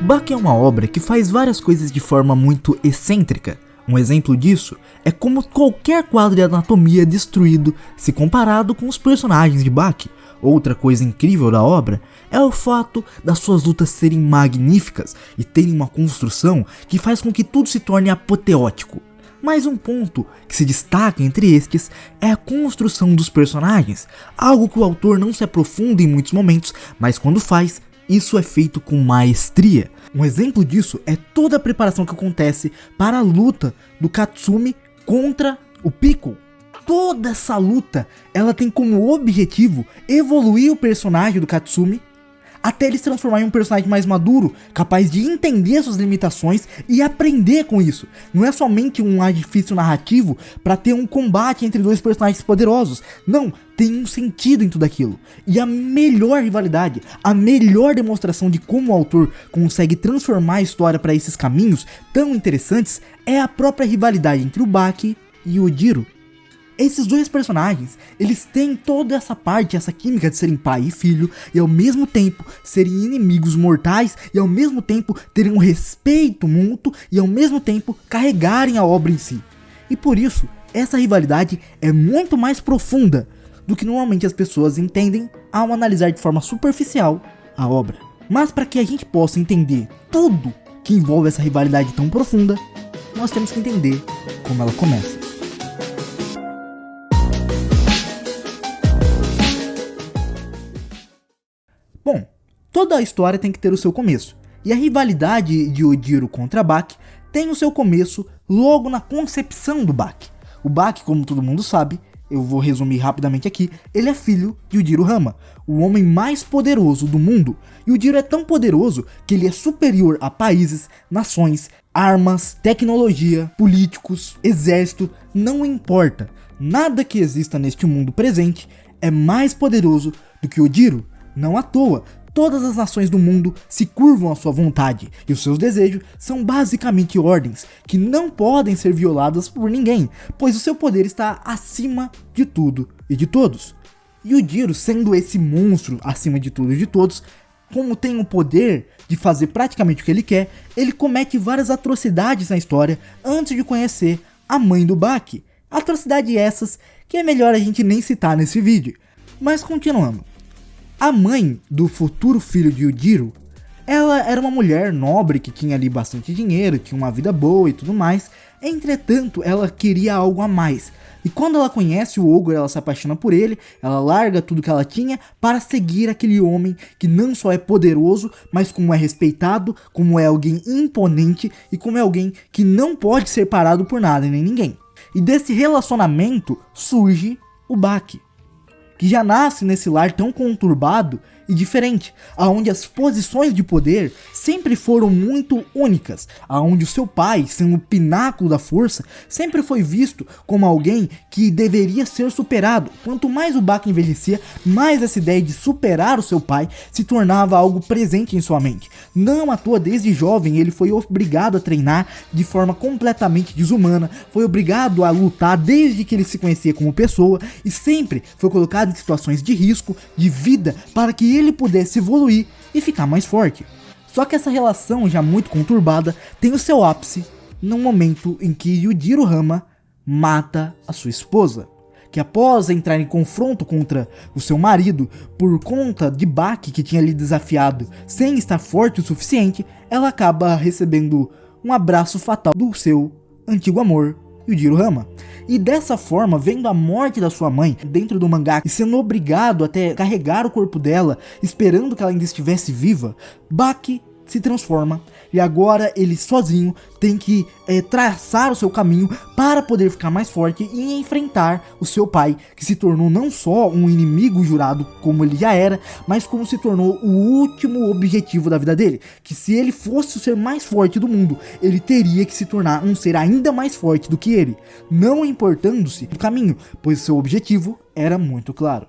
Bach é uma obra que faz várias coisas de forma muito excêntrica. Um exemplo disso é como qualquer quadro de anatomia é destruído se comparado com os personagens de Bach. Outra coisa incrível da obra é o fato das suas lutas serem magníficas e terem uma construção que faz com que tudo se torne apoteótico. Mas um ponto que se destaca entre estes é a construção dos personagens, algo que o autor não se aprofunda em muitos momentos, mas quando faz, isso é feito com maestria. Um exemplo disso é toda a preparação que acontece para a luta do Katsumi contra o Piccolo. Toda essa luta, ela tem como objetivo evoluir o personagem do Katsumi até ele se transformar em um personagem mais maduro, capaz de entender suas limitações e aprender com isso. Não é somente um artifício narrativo para ter um combate entre dois personagens poderosos. Não, tem um sentido em tudo aquilo. E a melhor rivalidade, a melhor demonstração de como o autor consegue transformar a história para esses caminhos tão interessantes é a própria rivalidade entre o Bach e o Jiro. Esses dois personagens, eles têm toda essa parte, essa química de serem pai e filho, e ao mesmo tempo serem inimigos mortais, e ao mesmo tempo terem um respeito mútuo, e ao mesmo tempo carregarem a obra em si. E por isso, essa rivalidade é muito mais profunda do que normalmente as pessoas entendem ao analisar de forma superficial a obra. Mas para que a gente possa entender tudo que envolve essa rivalidade tão profunda, nós temos que entender como ela começa. Bom, toda a história tem que ter o seu começo, e a rivalidade de Jiro contra Bach tem o seu começo logo na concepção do Bach. O Bach, como todo mundo sabe, eu vou resumir rapidamente aqui, ele é filho de Jiro Hama, o homem mais poderoso do mundo, e o Jiro é tão poderoso que ele é superior a países, nações, armas, tecnologia, políticos, exército, não importa. Nada que exista neste mundo presente é mais poderoso do que o Jiro. Não à toa, todas as nações do mundo se curvam à sua vontade, e os seus desejos são basicamente ordens que não podem ser violadas por ninguém, pois o seu poder está acima de tudo e de todos. E o Jiro, sendo esse monstro acima de tudo e de todos, como tem o poder de fazer praticamente o que ele quer, ele comete várias atrocidades na história antes de conhecer a mãe do Bach. Atrocidades essas que é melhor a gente nem citar nesse vídeo. Mas continuando. A mãe do futuro filho de Jiro, ela era uma mulher nobre que tinha ali bastante dinheiro, tinha uma vida boa e tudo mais. Entretanto, ela queria algo a mais. E quando ela conhece o ogro, ela se apaixona por ele, ela larga tudo que ela tinha para seguir aquele homem que não só é poderoso, mas como é respeitado, como é alguém imponente e como é alguém que não pode ser parado por nada nem ninguém. E desse relacionamento surge o Bach, que já nasce nesse lar tão conturbado e diferente, aonde as posições de poder sempre foram muito únicas, aonde o seu pai, sendo o pináculo da força, sempre foi visto como alguém que deveria ser superado. Quanto mais o Bach envelhecia, mais essa ideia de superar o seu pai se tornava algo presente em sua mente. Não à toa, desde jovem, ele foi obrigado a treinar de forma completamente desumana, foi obrigado a lutar desde que ele se conhecia como pessoa, e sempre foi colocado em situações de risco, de vida, para que ele pudesse evoluir e ficar mais forte. Só que essa relação já muito conturbada tem o seu ápice no momento em que Jiro Hama mata a sua esposa, que após entrar em confronto contra o seu marido por conta de Bach, que tinha lhe desafiado sem estar forte o suficiente, ela acaba recebendo um abraço fatal do seu antigo amor, Jiro Hama. E dessa forma, vendo a morte da sua mãe dentro do mangá e sendo obrigado até carregar o corpo dela, esperando que ela ainda estivesse viva, Bach se transforma e agora ele sozinho tem que traçar o seu caminho para poder ficar mais forte e enfrentar o seu pai, que se tornou não só um inimigo jurado como ele já era, mas como se tornou o último objetivo da vida dele, que se ele fosse o ser mais forte do mundo, ele teria que se tornar um ser ainda mais forte do que ele, não importando-se do caminho, pois seu objetivo era muito claro.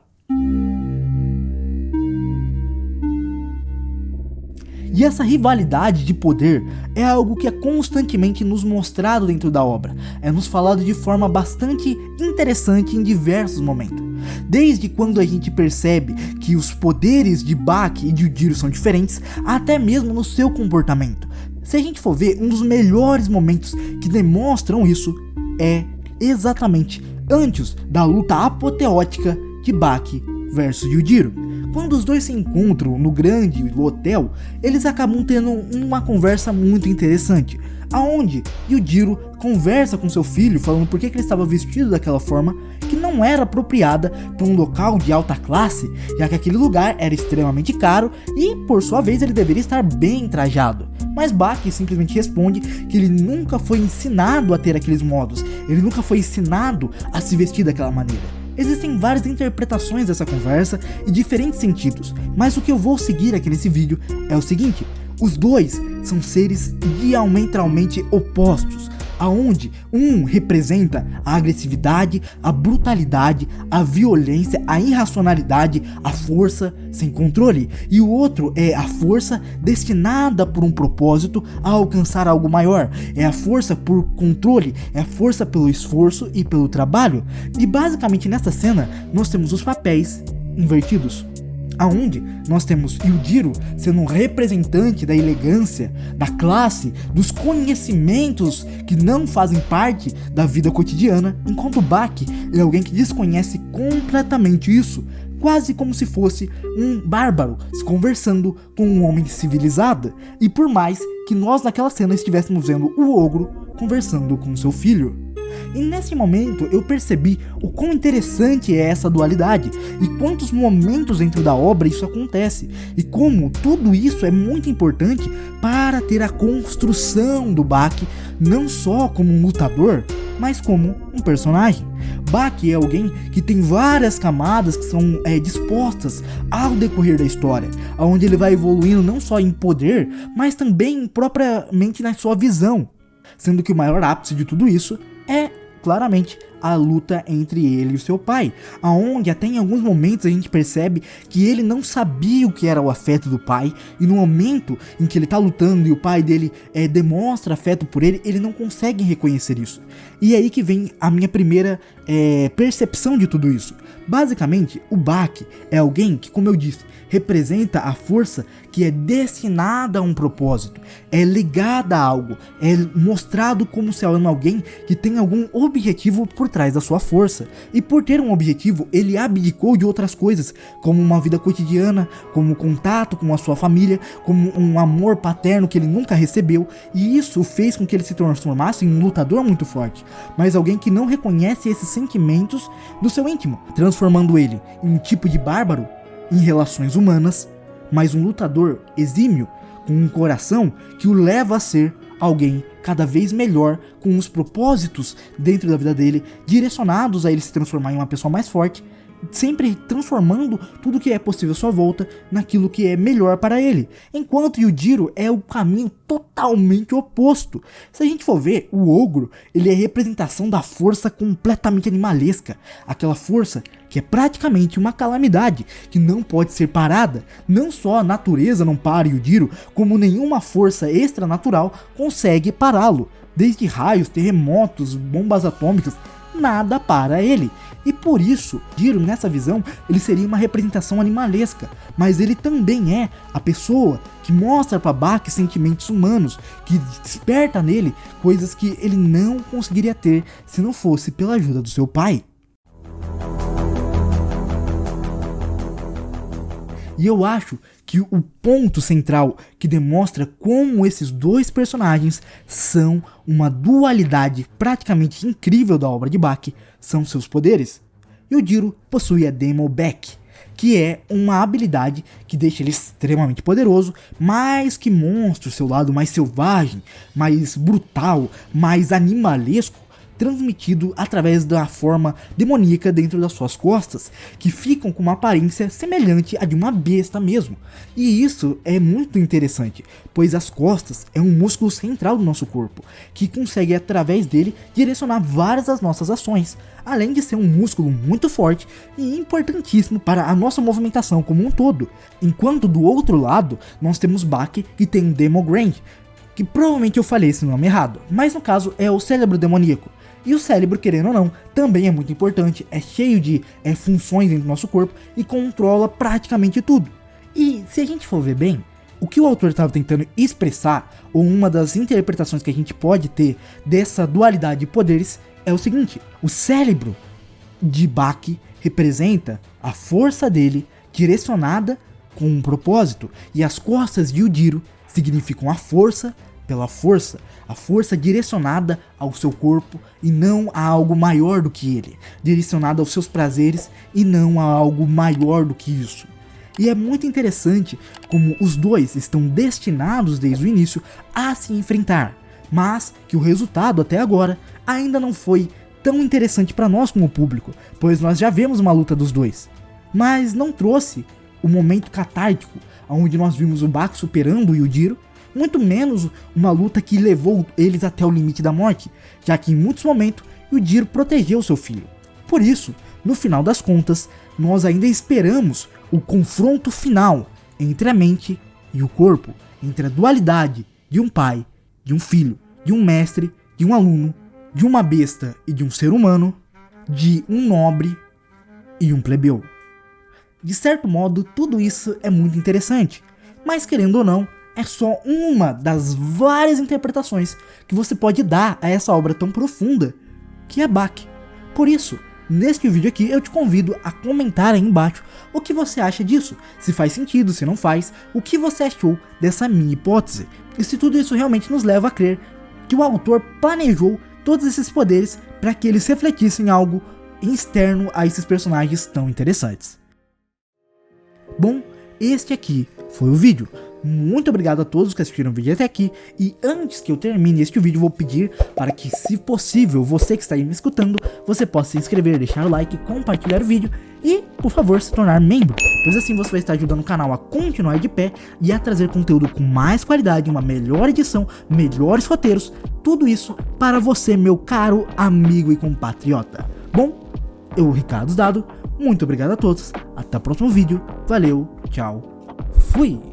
E essa rivalidade de poder é algo que é constantemente nos mostrado dentro da obra, é nos falado de forma bastante interessante em diversos momentos. desde quando a gente percebe que os poderes de Baki e de Yujiro são diferentes, até mesmo no seu comportamento. Se a gente for ver, um dos melhores momentos que demonstram isso é exatamente antes da luta apoteótica de Baki versus Yujiro. Quando os dois se encontram no grande hotel, eles acabam tendo uma conversa muito interessante, aonde Yujiro conversa com seu filho falando por que ele estava vestido daquela forma, que não era apropriada para um local de alta classe, já que aquele lugar era extremamente caro e, por sua vez, ele deveria estar bem trajado. Mas Baki simplesmente responde que ele nunca foi ensinado a ter aqueles modos, ele nunca foi ensinado a se vestir daquela maneira. Existem várias interpretações dessa conversa e diferentes sentidos, mas o que eu vou seguir aqui nesse vídeo é o seguinte: os dois são seres diametralmente opostos, aonde um representa a agressividade, a brutalidade, a violência, a irracionalidade, a força sem controle, e o outro é a força destinada por um propósito a alcançar algo maior, é a força por controle, é a força pelo esforço e pelo trabalho. E basicamente nessa cena nós temos os papéis invertidos, aonde nós temos Yujiro sendo um representante da elegância, da classe, dos conhecimentos que não fazem parte da vida cotidiana, enquanto Baki é alguém que desconhece completamente isso, quase como se fosse um bárbaro se conversando com um homem civilizado, e por mais que nós naquela cena estivéssemos vendo o ogro conversando com seu filho. E nesse momento eu percebi o quão interessante é essa dualidade e quantos momentos dentro da obra isso acontece, e como tudo isso é muito importante para ter a construção do Baki, não só como um lutador, mas como um personagem. Baki é alguém que tem várias camadas que são dispostas ao decorrer da história, onde ele vai evoluindo não só em poder, mas também propriamente na sua visão, sendo que o maior ápice de tudo isso é claramente a luta entre ele e seu pai, aonde até em alguns momentos a gente percebe que ele não sabia o que era o afeto do pai, e no momento em que ele tá lutando e o pai dele demonstra afeto por ele, ele não consegue reconhecer isso. E é aí que vem a minha primeira percepção de tudo isso. Basicamente, o Baki é alguém que, como eu disse, representa a força que é destinada a um propósito, é ligada a algo, é mostrado como se é alguém que tem algum objetivo por trás da sua força, e por ter um objetivo ele abdicou de outras coisas, como uma vida cotidiana, como contato com a sua família, como um amor paterno que ele nunca recebeu, e isso fez com que ele se transformasse em um lutador muito forte, mas alguém que não reconhece esses sentimentos do seu íntimo, transformando ele em um tipo de bárbaro em relações humanas, mas um lutador exímio, com um coração que o leva a ser alguém cada vez melhor, com os propósitos dentro da vida dele, direcionados a ele se transformar em uma pessoa mais forte, sempre transformando tudo que é possível à sua volta naquilo que é melhor para ele, enquanto Yujiro é o caminho totalmente oposto. Se a gente for ver, o ogro, ele é a representação da força completamente animalesca, aquela força que é praticamente uma calamidade, que não pode ser parada. Não só a natureza não para Yujiro, como nenhuma força extranatural consegue pará-lo, desde raios, terremotos, bombas atômicas, nada para ele. E por isso, Yujiro nessa visão, ele seria uma representação animalesca, mas ele também é a pessoa que mostra para Baki sentimentos humanos, que desperta nele coisas que ele não conseguiria ter se não fosse pela ajuda do seu pai. E eu acho que o ponto central que demonstra como esses dois personagens são uma dualidade praticamente incrível da obra de Baki são seus poderes. Yujiro possui a Demo Back, que é uma habilidade que deixa ele extremamente poderoso, mas que mostra o seu lado mais selvagem, mais brutal, mais animalesco, transmitido através da forma demoníaca dentro das suas costas, que ficam com uma aparência semelhante à de uma besta mesmo. E isso é muito interessante, pois as costas é um músculo central do nosso corpo, que consegue através dele direcionar várias das nossas ações, além de ser um músculo muito forte e importantíssimo para a nossa movimentação como um todo. Enquanto do outro lado, nós temos Baki, que tem um Demo Grand, que provavelmente eu falei esse nome errado, mas no caso é o cérebro demoníaco, E o cérebro, querendo ou não, também é muito importante, é cheio de funções dentro do nosso corpo e controla praticamente tudo. E se a gente for ver bem, o que o autor estava tentando expressar, ou uma das interpretações que a gente pode ter dessa dualidade de poderes, é o seguinte: o cérebro de Bach representa a força dele direcionada com um propósito, e as costas de Yujiro significam a força pela força, a força direcionada ao seu corpo e não a algo maior do que ele, direcionada aos seus prazeres e não a algo maior do que isso. E é muito interessante como os dois estão destinados desde o início a se enfrentar, mas que o resultado até agora ainda não foi tão interessante para nós como público, pois nós já vemos uma luta dos dois, mas não trouxe o momento catártico, onde nós vimos o Bach superando o Yujiro, muito menos uma luta que levou eles até o limite da morte, já que em muitos momentos Yujiro protegeu seu filho. Por isso, no final das contas, nós ainda esperamos o confronto final entre a mente e o corpo, entre a dualidade de um pai, de um filho, de um mestre, de um aluno, de uma besta e de um ser humano, de um nobre e um plebeu. De certo modo, tudo isso é muito interessante, mas querendo ou não, é só uma das várias interpretações que você pode dar a essa obra tão profunda que é Bach. Por isso, neste vídeo aqui eu te convido a comentar aí embaixo o que você acha disso, se faz sentido, se não faz, o que você achou dessa minha hipótese, e se tudo isso realmente nos leva a crer que o autor planejou todos esses poderes para que eles refletissem algo externo a esses personagens tão interessantes. Bom, este aqui foi o vídeo. Muito obrigado a todos que assistiram o vídeo até aqui, e antes que eu termine este vídeo, vou pedir para que, se possível, você que está aí me escutando, você possa se inscrever, deixar o like, compartilhar o vídeo e, por favor, se tornar membro, pois assim você vai estar ajudando o canal a continuar de pé e a trazer conteúdo com mais qualidade, uma melhor edição, melhores roteiros, tudo isso para você, meu caro amigo e compatriota. Bom, eu, Ricardo Dado, muito obrigado a todos, até o próximo vídeo, valeu, tchau, fui!